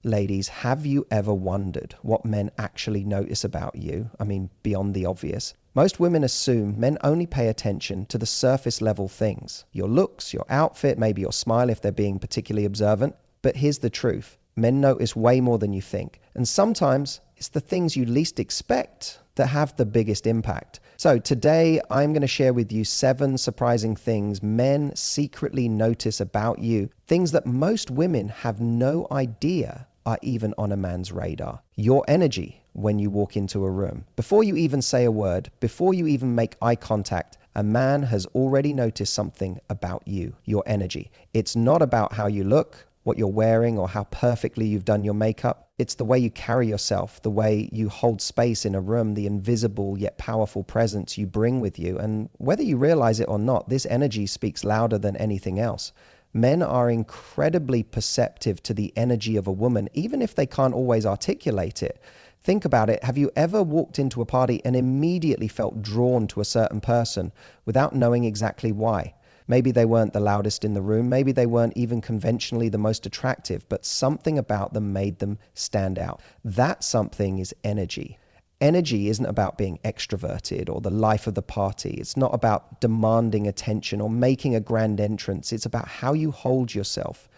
Ladies, have you ever wondered what men actually notice about you? I mean, beyond the obvious. Most women assume men only pay attention to the surface level things. Your looks, your outfit, maybe your smile if they're being particularly observant. But here's the truth. Men notice way more than you think. And sometimes it's the things you least expect that have the biggest impact. So today I'm going to share with you 7 surprising things men secretly notice about you. Things that most women have no idea are even on a man's radar. Your energy when you walk into a room. Before you even say a word, before you even make eye contact, a man has already noticed something about you, your energy. It's not about how you look, what you're wearing, or how perfectly you've done your makeup. It's the way you carry yourself, the way you hold space in a room, the invisible yet powerful presence you bring with you. And whether you realize it or not, this energy speaks louder than anything else. Men are incredibly perceptive to the energy of a woman, even if they can't always articulate it. Think about it. Have you ever walked into a party and immediately felt drawn to a certain person without knowing exactly why? Maybe they weren't the loudest in the room. Maybe they weren't even conventionally the most attractive, but something about them made them stand out. That something is energy. Energy isn't about being extroverted or the life of the party. It's not about demanding attention or making a grand entrance. It's about how you hold yourself.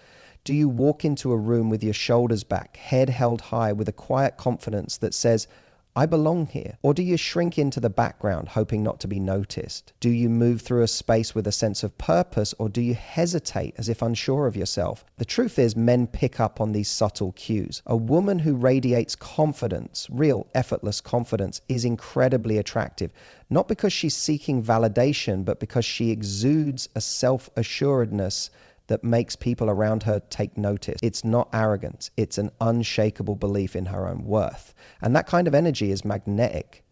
Do you walk into a room with your shoulders back, head held high, with a quiet confidence that says, I belong here? Or do you shrink into the background, hoping not to be noticed? Do you move through a space with a sense of purpose, or do you hesitate as if unsure of yourself? The truth is, men pick up on these subtle cues. A woman who radiates confidence, real effortless confidence, is incredibly attractive. Not because she's seeking validation, but because she exudes a self-assuredness that makes people around her take notice. It's not arrogance. It's an unshakable belief in her own worth. And that kind of energy is magnetic.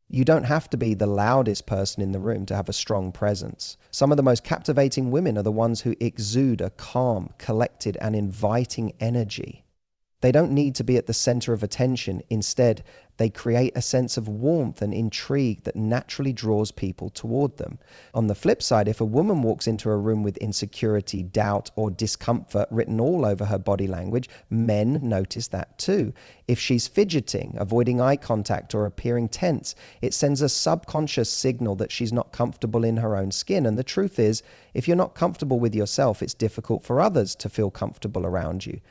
You don't have to be the loudest person in the room to have a strong presence. Some of the most captivating women are the ones who exude a calm, collected, and inviting energy. They don't need to be at the center of attention. Instead, they create a sense of warmth and intrigue that naturally draws people toward them. On the flip side, if a woman walks into a room with insecurity, doubt, or discomfort written all over her body language, men notice that too. If she's fidgeting, avoiding eye contact, or appearing tense, it sends a subconscious signal that she's not comfortable in her own skin. And the truth is, if you're not comfortable with yourself, it's difficult for others to feel comfortable around you.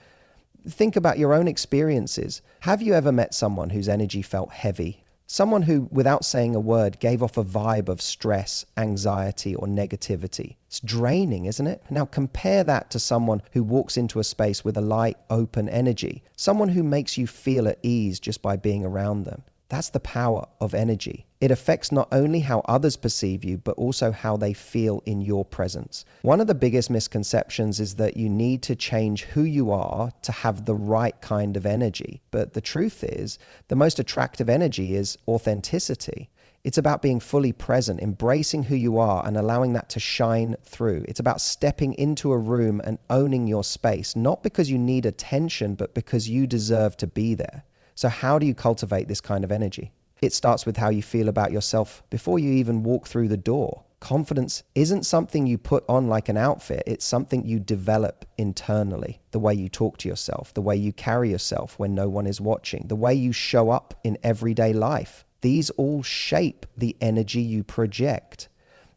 Think about your own experiences. Have you ever met someone whose energy felt heavy? Someone who, without saying a word, gave off a vibe of stress, anxiety, or negativity. It's draining, isn't it? Now compare that to someone who walks into a space with a light, open energy. Someone who makes you feel at ease just by being around them. That's the power of energy. It affects not only how others perceive you, but also how they feel in your presence. One of the biggest misconceptions is that you need to change who you are to have the right kind of energy. But the truth is, the most attractive energy is authenticity. It's about being fully present, embracing who you are and allowing that to shine through. It's about stepping into a room and owning your space, not because you need attention, but because you deserve to be there. So how do you cultivate this kind of energy? It starts with how you feel about yourself before you even walk through the door. Confidence isn't something you put on like an outfit. It's something you develop internally. The way you talk to yourself, the way you carry yourself when no one is watching, the way you show up in everyday life. These all shape the energy you project.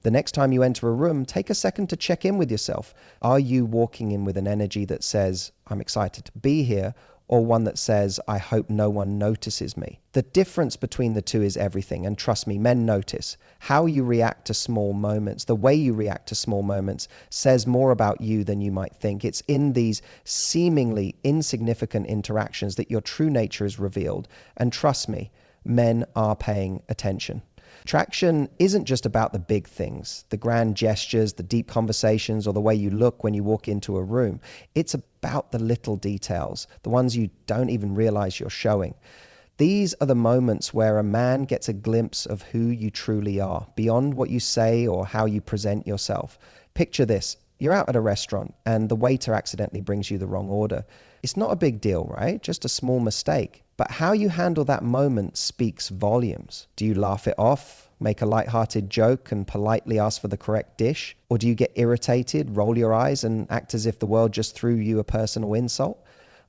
The next time you enter a room, take a second to check in with yourself. Are you walking in with an energy that says, I'm excited to be here, or one that says, I hope no one notices me? The difference between the two is everything. And trust me, men notice. How you react to small moments, the way you react to small moments says more about you than you might think. It's in these seemingly insignificant interactions that your true nature is revealed. And trust me, men are paying attention. Attraction isn't just about the big things, the grand gestures, the deep conversations, or the way you look when you walk into a room. It's about the little details, the ones you don't even realize you're showing. These are the moments where a man gets a glimpse of who you truly are, beyond what you say or how you present yourself. Picture this. You're out at a restaurant and the waiter accidentally brings you the wrong order. It's not a big deal, right? Just a small mistake. But how you handle that moment speaks volumes. Do you laugh it off, make a lighthearted joke and politely ask for the correct dish? Or do you get irritated, roll your eyes and act as if the world just threw you a personal insult?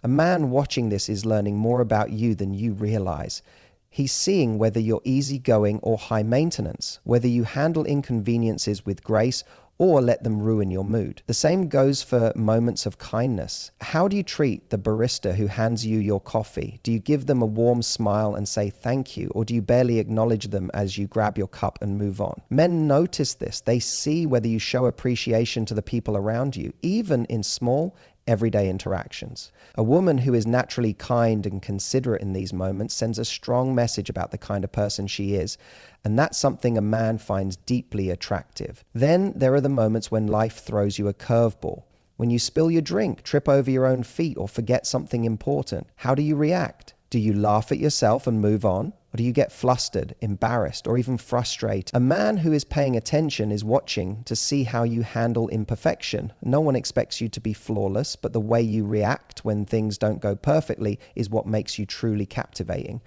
A man watching this is learning more about you than you realize. He's seeing whether you're easygoing or high maintenance, whether you handle inconveniences with grace or let them ruin your mood. The same goes for moments of kindness. How do you treat the barista who hands you your coffee? Do you give them a warm smile and say thank you, or do you barely acknowledge them as you grab your cup and move on? Men notice this. They see whether you show appreciation to the people around you, even in small, everyday interactions. A woman who is naturally kind and considerate in these moments sends a strong message about the kind of person she is, and that's something a man finds deeply attractive. Then there are the moments when life throws you a curveball. When you spill your drink, trip over your own feet, or forget something important, how do you react? Do you laugh at yourself and move on? Or do you get flustered, embarrassed, or even frustrated? A man who is paying attention is watching to see how you handle imperfection. No one expects you to be flawless, but the way you react when things don't go perfectly is what makes you truly captivating.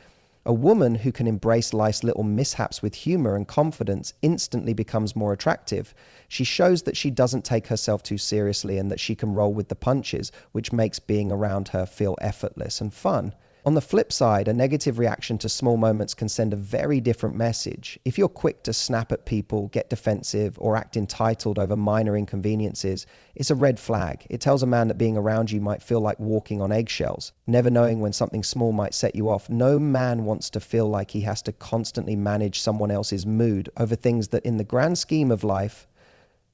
A woman who can embrace life's little mishaps with humor and confidence instantly becomes more attractive. She shows that she doesn't take herself too seriously and that she can roll with the punches, which makes being around her feel effortless and fun. On the flip side, a negative reaction to small moments can send a very different message. If you're quick to snap at people, get defensive, or act entitled over minor inconveniences, it's a red flag. It tells a man that being around you might feel like walking on eggshells, never knowing when something small might set you off. No man wants to feel like he has to constantly manage someone else's mood over things that, in the grand scheme of life,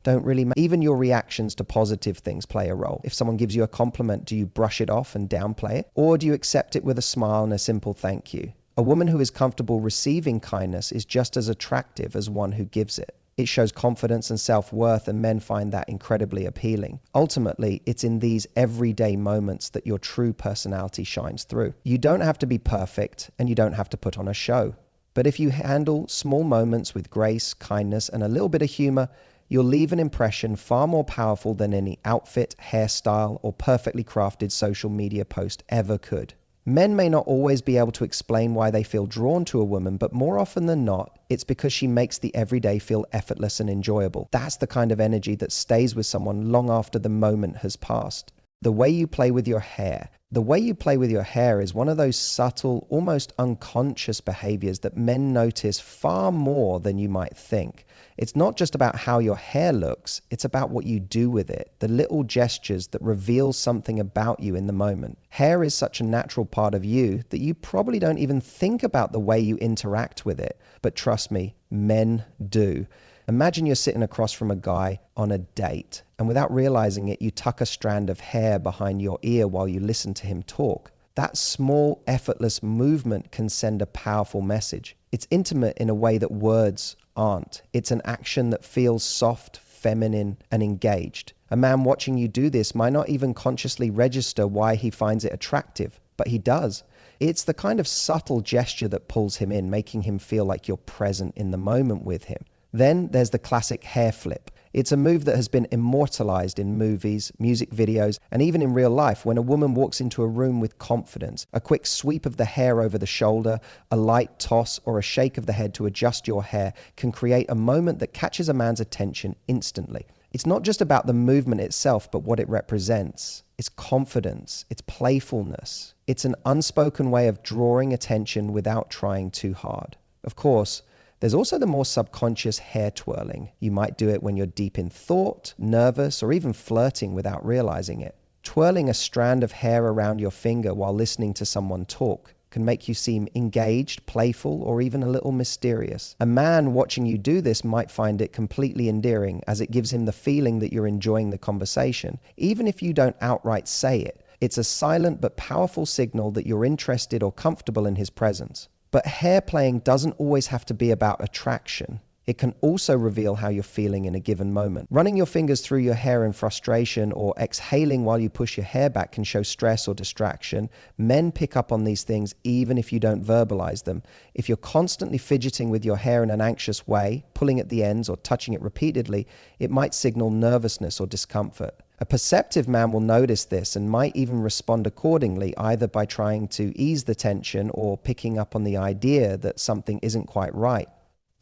don't really matter. Even your reactions to positive things play a role. If someone gives you a compliment, do you brush it off and downplay it? Or do you accept it with a smile and a simple thank you? A woman who is comfortable receiving kindness is just as attractive as one who gives it. It shows confidence and self-worth, and men find that incredibly appealing. Ultimately, it's in these everyday moments that your true personality shines through. You don't have to be perfect, and you don't have to put on a show. But if you handle small moments with grace, kindness, and a little bit of humor, you'll leave an impression far more powerful than any outfit, hairstyle, or perfectly crafted social media post ever could. Men may not always be able to explain why they feel drawn to a woman, but more often than not, it's because she makes the everyday feel effortless and enjoyable. That's the kind of energy that stays with someone long after the moment has passed. The way you play with your hair. The way you play with your hair is one of those subtle, almost unconscious behaviors that men notice far more than you might think. It's not just about how your hair looks, it's about what you do with it, the little gestures that reveal something about you in the moment. Hair is such a natural part of you that you probably don't even think about the way you interact with it. But trust me, men do. Imagine you're sitting across from a guy on a date, and without realizing it, you tuck a strand of hair behind your ear while you listen to him talk. That small, effortless movement can send a powerful message. It's intimate in a way that words aren't. It's an action that feels soft, feminine, and engaged. A man watching you do this might not even consciously register why he finds it attractive, but he does. It's the kind of subtle gesture that pulls him in, making him feel like you're present in the moment with him. Then there's the classic hair flip. It's a move that has been immortalized in movies, music videos, and even in real life when a woman walks into a room with confidence. A quick sweep of the hair over the shoulder, a light toss, or a shake of the head to adjust your hair can create a moment that catches a man's attention instantly. It's not just about the movement itself, but what it represents. It's confidence, it's playfulness. It's an unspoken way of drawing attention without trying too hard. Of course, there's also the more subconscious hair twirling. You might do it when you're deep in thought, nervous, or even flirting without realizing it. Twirling a strand of hair around your finger while listening to someone talk can make you seem engaged, playful, or even a little mysterious. A man watching you do this might find it completely endearing, as it gives him the feeling that you're enjoying the conversation. Even if you don't outright say it, it's a silent but powerful signal that you're interested or comfortable in his presence. But hair playing doesn't always have to be about attraction. It can also reveal how you're feeling in a given moment. Running your fingers through your hair in frustration or exhaling while you push your hair back can show stress or distraction. Men pick up on these things even if you don't verbalize them. If you're constantly fidgeting with your hair in an anxious way, pulling at the ends or touching it repeatedly, it might signal nervousness or discomfort. A perceptive man will notice this and might even respond accordingly, either by trying to ease the tension or picking up on the idea that something isn't quite right.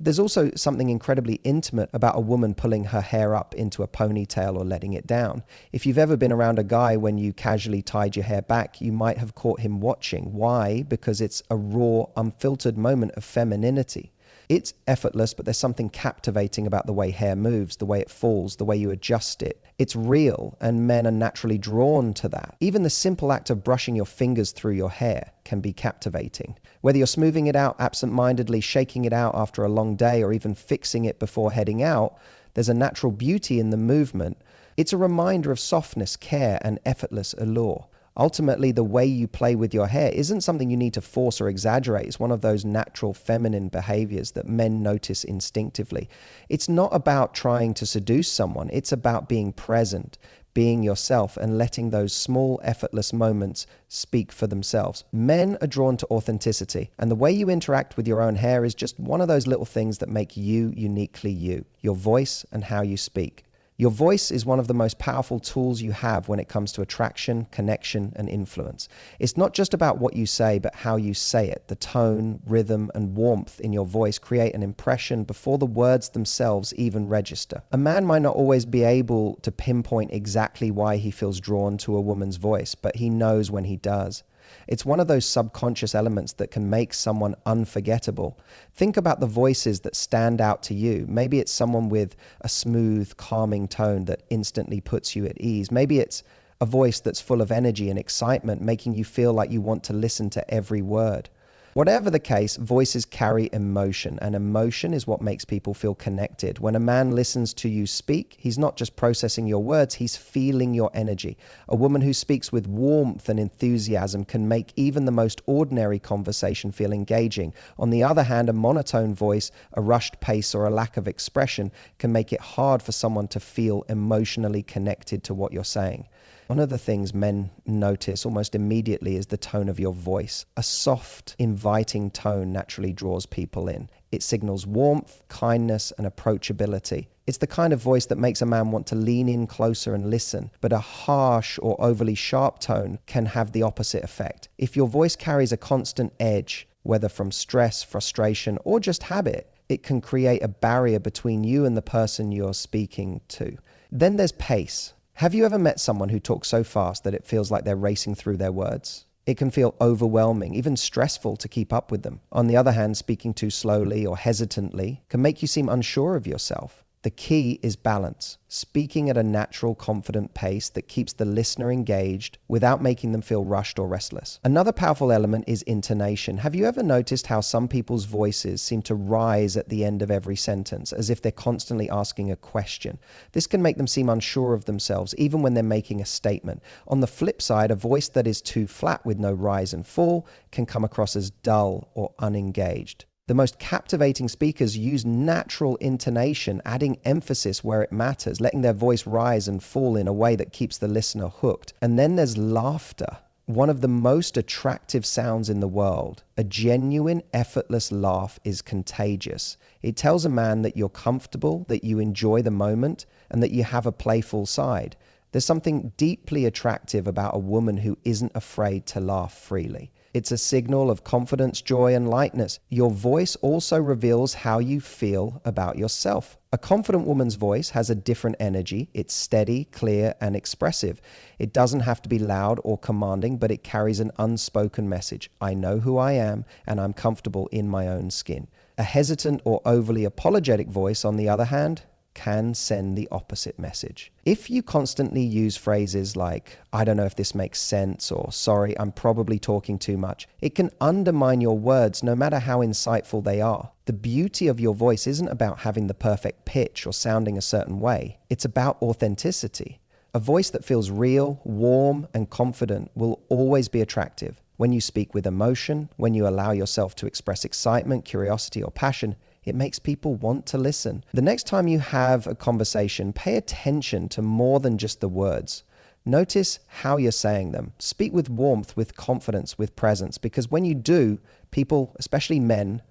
There's also something incredibly intimate about a woman pulling her hair up into a ponytail or letting it down. If you've ever been around a guy when you casually tied your hair back, you might have caught him watching. Why? Because it's a raw, unfiltered moment of femininity. It's effortless, but there's something captivating about the way hair moves, the way it falls, the way you adjust it. It's real, and men are naturally drawn to that. Even the simple act of brushing your fingers through your hair can be captivating. Whether you're smoothing it out absent-mindedly, shaking it out after a long day, or even fixing it before heading out, there's a natural beauty in the movement. It's a reminder of softness, care, and effortless allure. Ultimately, the way you play with your hair isn't something you need to force or exaggerate. It's one of those natural feminine behaviors that men notice instinctively. It's not about trying to seduce someone. It's about being present, being yourself, and letting those small, effortless moments speak for themselves. Men are drawn to authenticity, and the way you interact with your own hair is just one of those little things that make you uniquely you, your voice and how you speak. Your voice is one of the most powerful tools you have when it comes to attraction, connection, and influence. It's not just about what you say, but how you say it. The tone, rhythm, and warmth in your voice create an impression before the words themselves even register. A man might not always be able to pinpoint exactly why he feels drawn to a woman's voice, but he knows when he does. It's one of those subconscious elements that can make someone unforgettable. Think about the voices that stand out to you. Maybe it's someone with a smooth, calming tone that instantly puts you at ease. Maybe it's a voice that's full of energy and excitement, making you feel like you want to listen to every word. Whatever the case, voices carry emotion, and emotion is what makes people feel connected. When a man listens to you speak, he's not just processing your words, he's feeling your energy. A woman who speaks with warmth and enthusiasm can make even the most ordinary conversation feel engaging. On the other hand, a monotone voice, a rushed pace, or a lack of expression can make it hard for someone to feel emotionally connected to what you're saying. One of the things men notice almost immediately is the tone of your voice. A soft, inviting tone naturally draws people in. It signals warmth, kindness, and approachability. It's the kind of voice that makes a man want to lean in closer and listen, but a harsh or overly sharp tone can have the opposite effect. If your voice carries a constant edge, whether from stress, frustration, or just habit, it can create a barrier between you and the person you're speaking to. Then there's pace. Have you ever met someone who talks so fast that it feels like they're racing through their words? It can feel overwhelming, even stressful to keep up with them. On the other hand, speaking too slowly or hesitantly can make you seem unsure of yourself. The key is balance, speaking at a natural, confident pace that keeps the listener engaged without making them feel rushed or restless. Another powerful element is intonation. Have you ever noticed how some people's voices seem to rise at the end of every sentence, as if they're constantly asking a question? This can make them seem unsure of themselves, even when they're making a statement. On the flip side, a voice that is too flat with no rise and fall can come across as dull or unengaged. The most captivating speakers use natural intonation, adding emphasis where it matters, letting their voice rise and fall in a way that keeps the listener hooked. And then there's laughter, one of the most attractive sounds in the world. A genuine, effortless laugh is contagious. It tells a man that you're comfortable, that you enjoy the moment, and that you have a playful side. There's something deeply attractive about a woman who isn't afraid to laugh freely. It's a signal of confidence, joy, and lightness. Your voice also reveals how you feel about yourself. A confident woman's voice has a different energy. It's steady, clear, and expressive. It doesn't have to be loud or commanding, but it carries an unspoken message. I know who I am, and I'm comfortable in my own skin. A hesitant or overly apologetic voice, on the other hand, can send the opposite message. If you constantly use phrases like, I don't know if this makes sense, or sorry, I'm probably talking too much, it can undermine your words no matter how insightful they are. The beauty of your voice isn't about having the perfect pitch or sounding a certain way. It's about authenticity. A voice that feels real, warm, and confident will always be attractive. When you speak with emotion, when you allow yourself to express excitement, curiosity, or passion, it makes people want to listen. The next time you have a conversation, pay attention to more than just the words. Notice how you're saying them. Speak with warmth, with confidence, with presence, because when you do, people, especially men,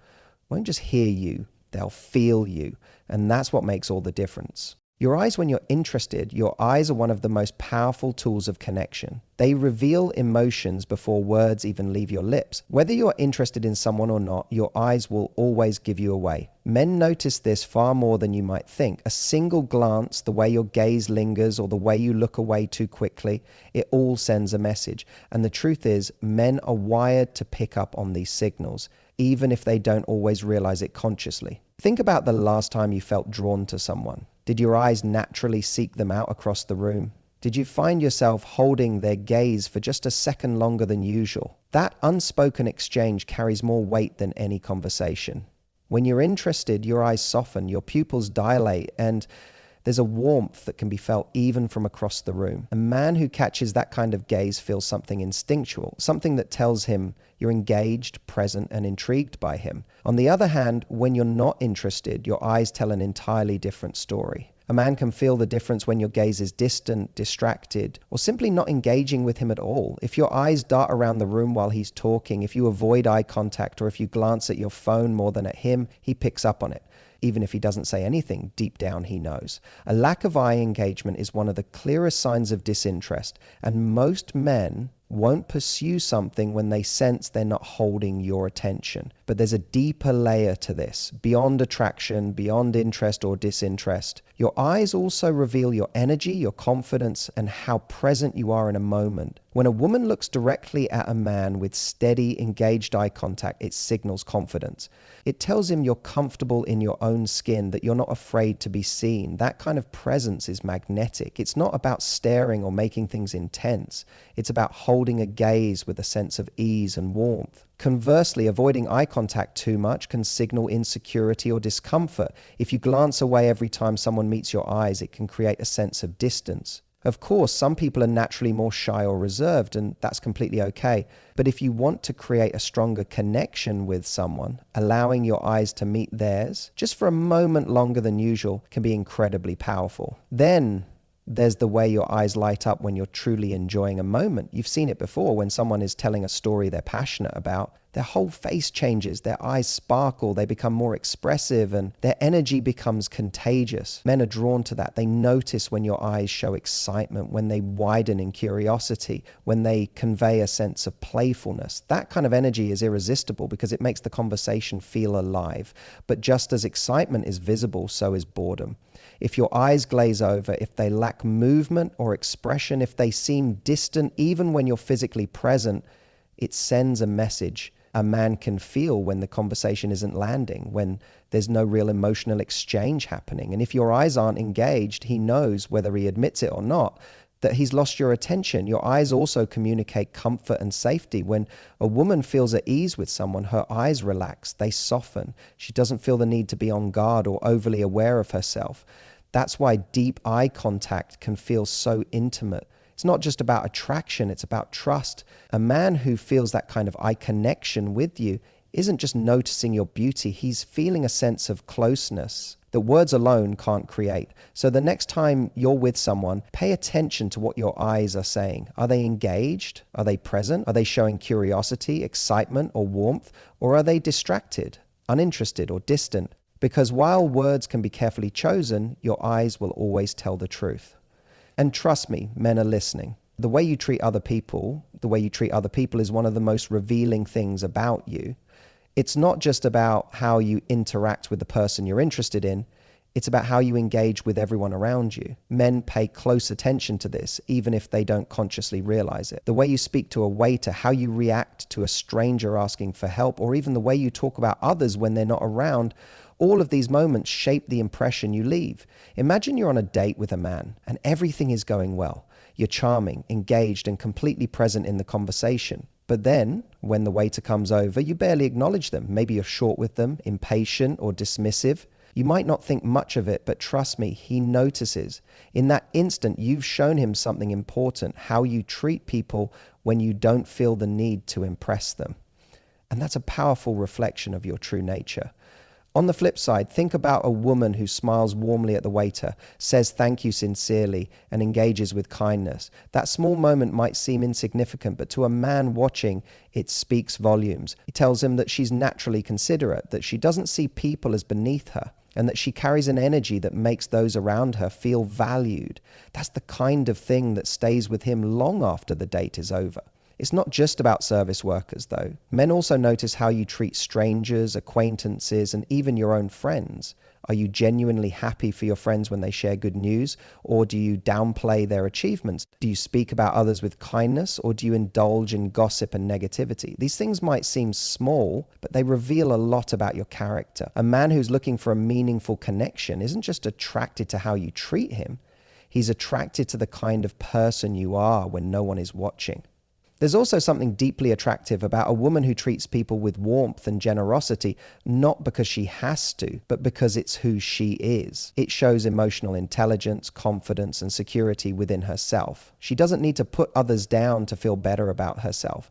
won't just hear you, they'll feel you. And that's what makes all the difference. Your eyes, when you're interested, your eyes are one of the most powerful tools of connection. They reveal emotions before words even leave your lips. Whether you're interested in someone or not, your eyes will always give you away. Men notice this far more than you might think. A single glance, the way your gaze lingers or the way you look away too quickly, it all sends a message. And the truth is, men are wired to pick up on these signals, even if they don't always realize it consciously. Think about the last time you felt drawn to someone. Did your eyes naturally seek them out across the room? Did you find yourself holding their gaze for just a second longer than usual? That unspoken exchange carries more weight than any conversation. When you're interested, your eyes soften, your pupils dilate, and there's a warmth that can be felt even from across the room. A man who catches that kind of gaze feels something instinctual, something that tells him you're engaged, present, and intrigued by him. On the other hand, when you're not interested, your eyes tell an entirely different story. A man can feel the difference when your gaze is distant, distracted, or simply not engaging with him at all. If your eyes dart around the room while he's talking, if you avoid eye contact, or if you glance at your phone more than at him, he picks up on it. Even if he doesn't say anything, deep down he knows. A lack of eye engagement is one of the clearest signs of disinterest, and most men won't pursue something when they sense they're not holding your attention. But there's a deeper layer to this, beyond attraction, beyond interest or disinterest. Your eyes also reveal your energy, your confidence, and how present you are in a moment. When a woman looks directly at a man with steady, engaged eye contact, it signals confidence. It tells him you're comfortable in your own skin, that you're not afraid to be seen. That kind of presence is magnetic. It's not about staring or making things intense. It's about holding a gaze with a sense of ease and warmth. Conversely, avoiding eye contact too much can signal insecurity or discomfort. If you glance away every time someone meets your eyes, it can create a sense of distance. Of course, some people are naturally more shy or reserved, and that's completely okay. But if you want to create a stronger connection with someone, allowing your eyes to meet theirs, just for a moment longer than usual, can be incredibly powerful. Then there's the way your eyes light up when you're truly enjoying a moment. You've seen it before when someone is telling a story they're passionate about. Their whole face changes, their eyes sparkle, they become more expressive, and their energy becomes contagious. Men are drawn to that. They notice when your eyes show excitement, when they widen in curiosity, when they convey a sense of playfulness. That kind of energy is irresistible because it makes the conversation feel alive. But just as excitement is visible, so is boredom. If your eyes glaze over, if they lack movement or expression, if they seem distant even when you're physically present, it sends a message a man can feel when the conversation isn't landing, when there's no real emotional exchange happening. And if your eyes aren't engaged, he knows, whether he admits it or not, that he's lost your attention. Your eyes also communicate comfort and safety. When a woman feels at ease with someone, her eyes relax, they soften. She doesn't feel the need to be on guard or overly aware of herself. That's why deep eye contact can feel so intimate. It's not just about attraction, it's about trust. A man who feels that kind of eye connection with you isn't just noticing your beauty, he's feeling a sense of closeness that words alone can't create. So the next time you're with someone, pay attention to what your eyes are saying. Are they engaged? Are they present? Are they showing curiosity, excitement, or warmth? Or are they distracted, uninterested, or distant? Because while words can be carefully chosen, your eyes will always tell the truth. And trust me, men are listening. The way you treat other people is one of the most revealing things about you. It's not just about how you interact with the person you're interested in. It's about how you engage with everyone around you. Men pay close attention to this, even if they don't consciously realize it. The way you speak to a waiter, how you react to a stranger asking for help, or even the way you talk about others when they're not around, all of these moments shape the impression you leave. Imagine you're on a date with a man and everything is going well. You're charming, engaged, and completely present in the conversation. But then, when the waiter comes over, you barely acknowledge them. Maybe you're short with them, impatient, or dismissive. You might not think much of it, but trust me, he notices. In that instant, you've shown him something important, how you treat people when you don't feel the need to impress them. And that's a powerful reflection of your true nature. On the flip side, think about a woman who smiles warmly at the waiter, says thank you sincerely, and engages with kindness. That small moment might seem insignificant, but to a man watching, it speaks volumes. It tells him that she's naturally considerate, that she doesn't see people as beneath her. and that she carries an energy that makes those around her feel valued. That's the kind of thing that stays with him long after the date is over. It's not just about service workers, though. Men also notice how you treat strangers, acquaintances, and even your own friends. Are you genuinely happy for your friends when they share good news, or do you downplay their achievements? Do you speak about others with kindness, or do you indulge in gossip and negativity? These things might seem small, but they reveal a lot about your character. A man who's looking for a meaningful connection isn't just attracted to how you treat him. He's attracted to the kind of person you are when no one is watching. There's also something deeply attractive about a woman who treats people with warmth and generosity, not because she has to, but because it's who she is. It shows emotional intelligence, confidence, and security within herself. She doesn't need to put others down to feel better about herself.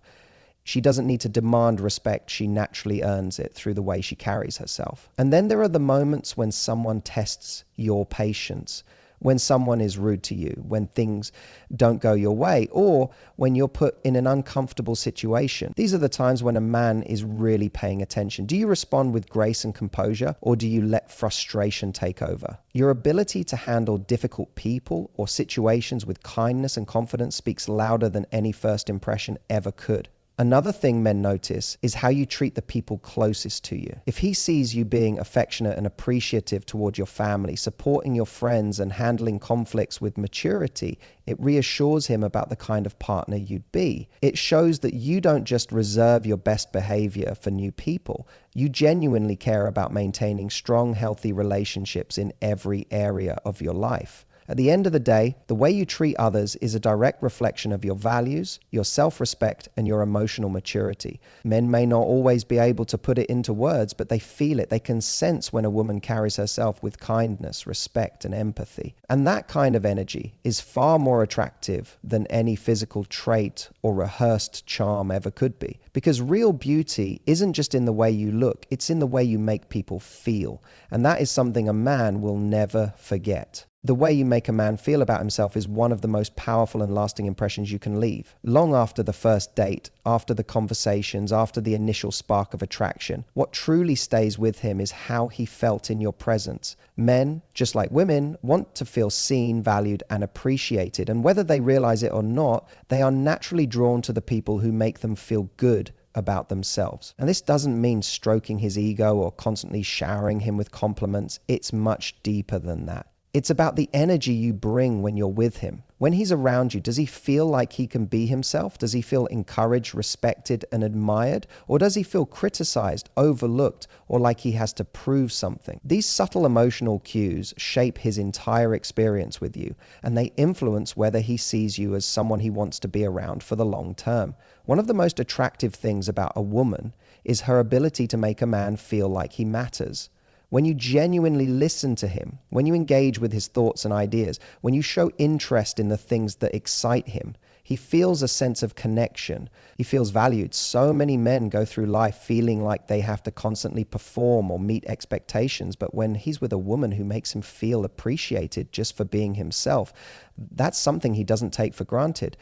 She doesn't need to demand respect. She naturally earns it through the way she carries herself. And then there are the moments when someone tests your patience, when someone is rude to you, when things don't go your way, or when you're put in an uncomfortable situation. These are the times when a man is really paying attention. Do you respond with grace and composure, or do you let frustration take over? Your ability to handle difficult people or situations with kindness and confidence speaks louder than any first impression ever could. Another thing men notice is how you treat the people closest to you. If he sees you being affectionate and appreciative toward your family, supporting your friends, and handling conflicts with maturity, it reassures him about the kind of partner you'd be. It shows that you don't just reserve your best behavior for new people. You genuinely care about maintaining strong, healthy relationships in every area of your life. At the end of the day, the way you treat others is a direct reflection of your values, your self-respect, and your emotional maturity. Men may not always be able to put it into words, but they feel it. They can sense when a woman carries herself with kindness, respect, and empathy. And that kind of energy is far more attractive than any physical trait or rehearsed charm ever could be. Because real beauty isn't just in the way you look, it's in the way you make people feel. And that is something a man will never forget. The way you make a man feel about himself is one of the most powerful and lasting impressions you can leave. Long after the first date, after the conversations, after the initial spark of attraction, what truly stays with him is how he felt in your presence. Men, just like women, want to feel seen, valued, and appreciated. And whether they realize it or not, they are naturally drawn to the people who make them feel good about themselves. And this doesn't mean stroking his ego or constantly showering him with compliments. It's much deeper than that. It's about the energy you bring when you're with him. When he's around you, does he feel like he can be himself? Does he feel encouraged, respected, and admired? Or does he feel criticized, overlooked, or like he has to prove something? These subtle emotional cues shape his entire experience with you, and they influence whether he sees you as someone he wants to be around for the long term. One of the most attractive things about a woman is her ability to make a man feel like he matters. When you genuinely listen to him, when you engage with his thoughts and ideas, when you show interest in the things that excite him, he feels a sense of connection. He feels valued. So many men go through life feeling like they have to constantly perform or meet expectations, but when he's with a woman who makes him feel appreciated just for being himself, that's something he doesn't take for granted.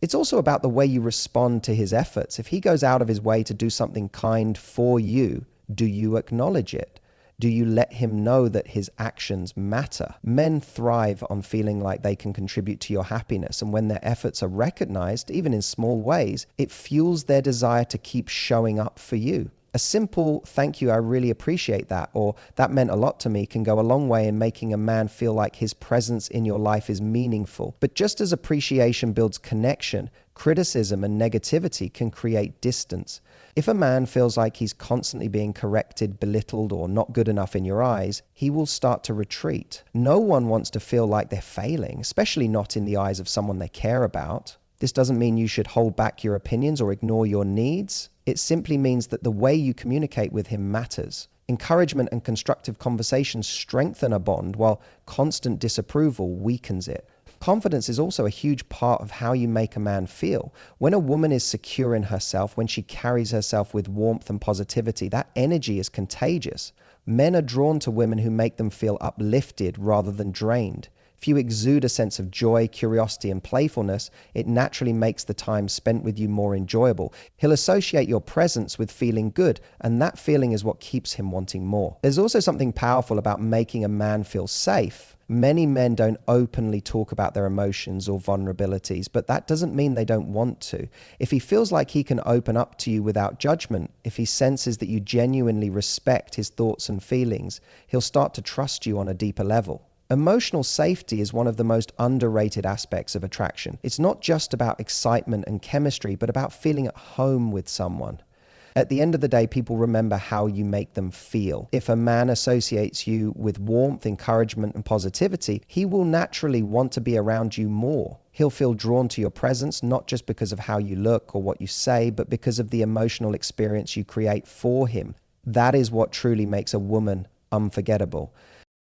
It's also about the way you respond to his efforts. If he goes out of his way to do something kind for you, do you acknowledge it? Do you let him know that his actions matter? Men thrive on feeling like they can contribute to your happiness, and when their efforts are recognized, even in small ways, it fuels their desire to keep showing up for you. A simple "thank you, I really appreciate that," or "that meant a lot to me," can go a long way in making a man feel like his presence in your life is meaningful. But just as appreciation builds connection, criticism and negativity can create distance. If a man feels like he's constantly being corrected, belittled, or not good enough in your eyes, he will start to retreat. No one wants to feel like they're failing, especially not in the eyes of someone they care about. This doesn't mean you should hold back your opinions or ignore your needs. It simply means that the way you communicate with him matters. Encouragement and constructive conversations strengthen a bond, while constant disapproval weakens it. Confidence is also a huge part of how you make a man feel. When a woman is secure in herself, when she carries herself with warmth and positivity, that energy is contagious. Men are drawn to women who make them feel uplifted rather than drained. If you exude a sense of joy, curiosity, and playfulness, it naturally makes the time spent with you more enjoyable. He'll associate your presence with feeling good, and that feeling is what keeps him wanting more. There's also something powerful about making a man feel safe. Many men don't openly talk about their emotions or vulnerabilities, but that doesn't mean they don't want to. If he feels like he can open up to you without judgment, if he senses that you genuinely respect his thoughts and feelings, he'll start to trust you on a deeper level. Emotional safety is one of the most underrated aspects of attraction. It's not just about excitement and chemistry, but about feeling at home with someone. At the end of the day, people remember how you make them feel. If a man associates you with warmth, encouragement, and positivity, he will naturally want to be around you more. He'll feel drawn to your presence, not just because of how you look or what you say, but because of the emotional experience you create for him. That is what truly makes a woman unforgettable.